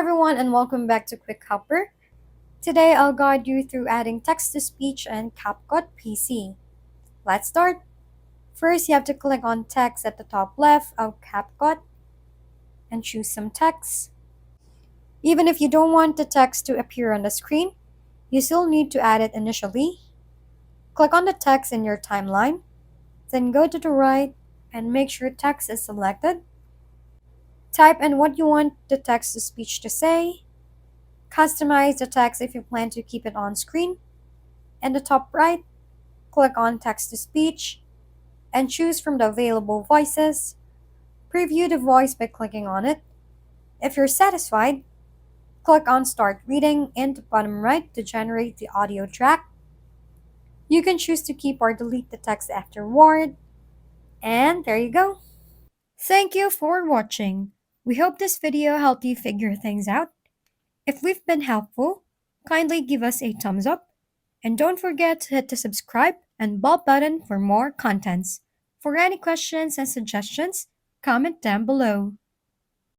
everyone, and welcome back to Quick Helper. Today I'll guide you through adding text to speech and CapCut PC. Let's start. First, you have to click on text at the top left of CapCut and choose some text. Even if you don't want the text to appear on the screen, you still need to add it initially. Click on the text in your timeline, then go to the right and make sure text is selected. Type in what you want the text to speech to say. Customize the text if you plan to keep it on screen. In the top right, click on Text to Speech and choose from the available voices. Preview the voice by clicking on it. If you're satisfied, click on Start Reading in the bottom right to generate the audio track. You can choose to keep or delete the text afterward. And there you go. Thank you for watching. We hope this video helped you figure things out. If we've been helpful, kindly give us a thumbs up. And don't forget to hit the subscribe and bell button for more contents. For any questions and suggestions, comment down below.